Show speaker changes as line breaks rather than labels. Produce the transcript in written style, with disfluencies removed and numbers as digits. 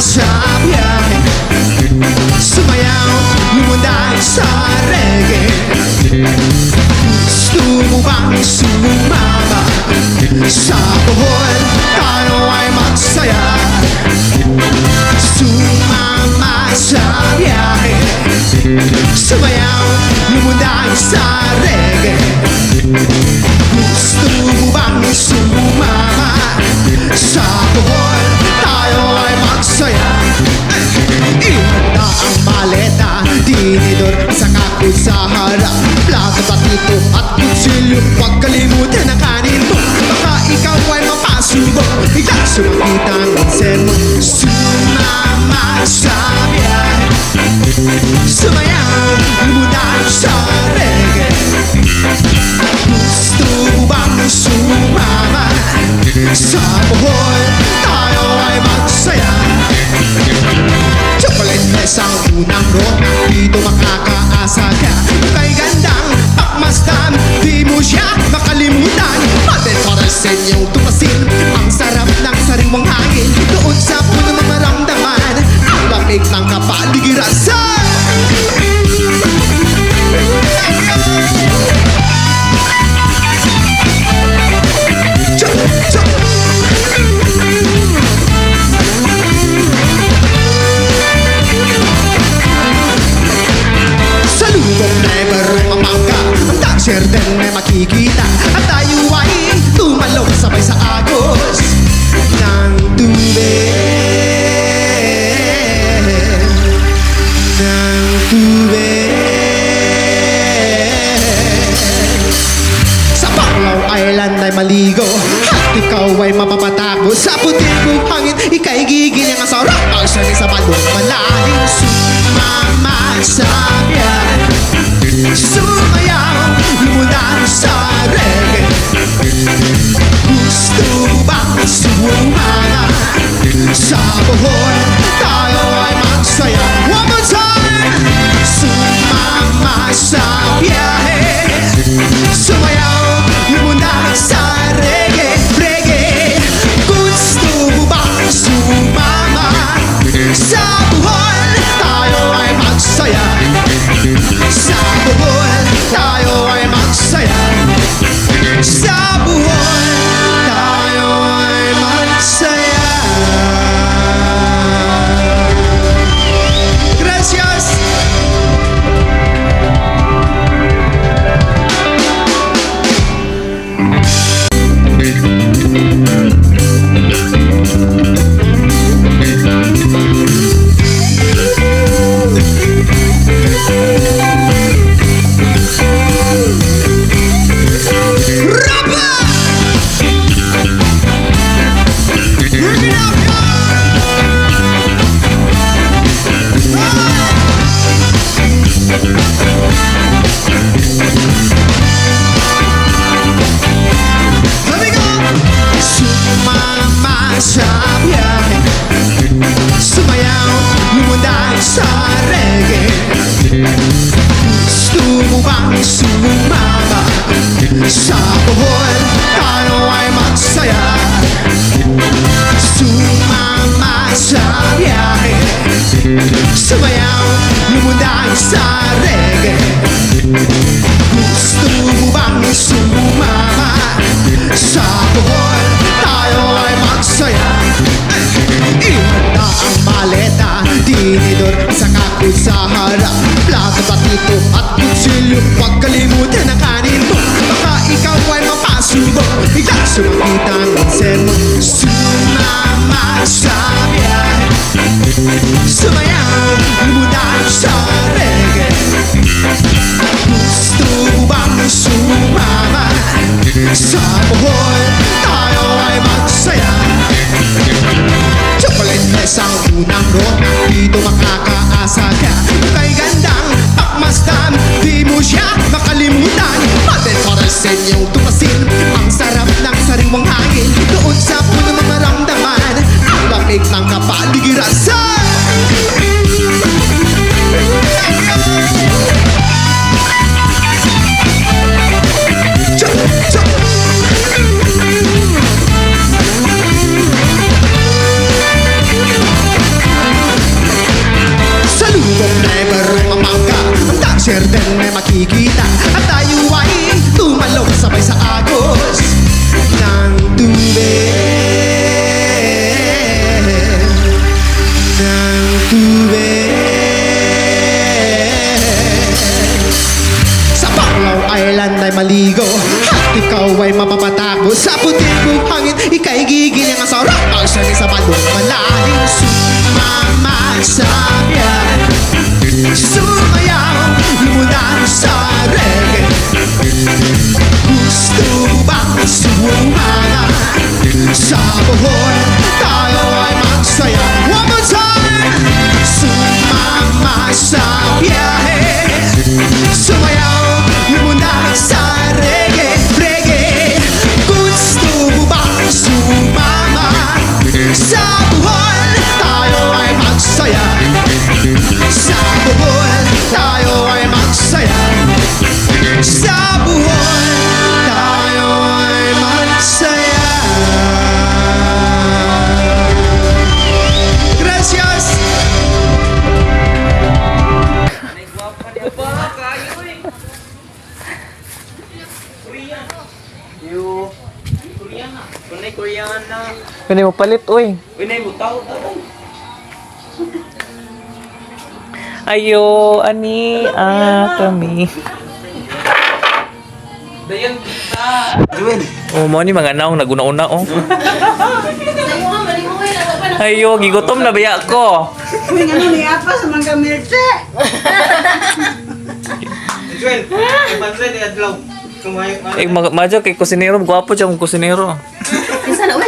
Sa biyahe, sumayaw, lumundang sa reggae. Gusto mo bang sumama sa buhol? Tayo ay magsaya. Sumama sa biyahe, sumayaw, lumundang sa reggae. Gusto mo bang sumama sa buhol? Tayo ay magsaya. Ihanda ang maleta, tinidor sa kakul sa harap. Plato, patito at kutsilyo, huwag kalimutan ang kanin mo. Baka ikaw ay mapasubo, biglang sumakita ang insen mo. Sumama sa biyahe, sumayaw, lumundang sa reggae. Gusto mo bang sumama sa buhol? Tayo ay magsaya. Chocolate press ang unang rona, dito makakaasa ka. Kay gandang pakmasdan, di mo siya makalimutan. Paten para sa inyong tumasin, ang sarap ng sariwang hangin. Doon sa puno ng maramdaman, ang lamig ng kapaligiran sa din may makikita at tayo ay tumalong sabay sa agos ng tubig. Ng tubig. Sa Baclaw Island ay maligo at ikaw ay mapapatago. Sa puting kong hangin, ika'y gigiling. Ang sarap ang sani sa balong malalim. Sumama sa biyahe, sumayaw, lumundang sa reggae. Gusto mo bang sumama sa buhol? Tayo ay magsaya. One more time! Sumama sa biyahe, sumayaw, lumundang sa reggae, reggae. Gusto mo bang sumama sa buhol? Tayo ay magsaya. Sa buhol, tayo ay magsaya. Sa buhol, tayo ay magsaya. Gracias! Sa biyahe, sumayaw, lumundang sa reggae. Gusto mo bang sumama sa buhol? Tayo ay magsaya. Sumama sa biyahe, sumayaw, lumundang sa reggae. Gusto mo bang sumama sa buhol? Tayo ay magsaya. Ihanda ang maleta, tinidor sa kakul sa harap. Plato, patito at kutsilyo, huwag kalimutan ang kanin mo. Baka ikaw ay mapasubo, biglang sumakita ang insen mo. Sumama sa biyahe, sumayaw, lumundang sa reggae. Gusto mo bang sumama sa buhol? Tayo ay magsaya. lamig ng kapaligiran sa sa lubong na merong mapangga, ang dancer din ay makikita, at tayo ay tumalong sabay sa agos ng tubig, ng tubig. Sa Baclaw Island ay maligo, at ikaw ay mapapatago sa puting kong hangin, ika'y gigiling ang sarap ang sali sa balong malalim. Sumama sa biyan, sumayaw mula sa reggae. Gusto bang sumama sa buhol, tayo ay magsaya. One more time! Sumama sa biyahe, sumayaw mula sa reggae, reggae. Gusto mo bang sumama sa buhol, tayo ay magsaya. Sa buhol, tayo ay magsaya. Sa buhol, tayo ay magsaya. Gracias!
Kunay Korean na.
Pwede mo palit, uy.
Kunay butaw.
Ayo, ani, kami.
Dayan kita. Juel.
Oh, mo ni mga naong naguna-una, oh. Ayo, gigutom na baya ko.
Uy, ano ni Apa sa mga mirte?
Juel. Ipantre ni adlaw. Kumayo.
Eh, majo kay kusinero, gwapo siya mong kusinero.
Minsan na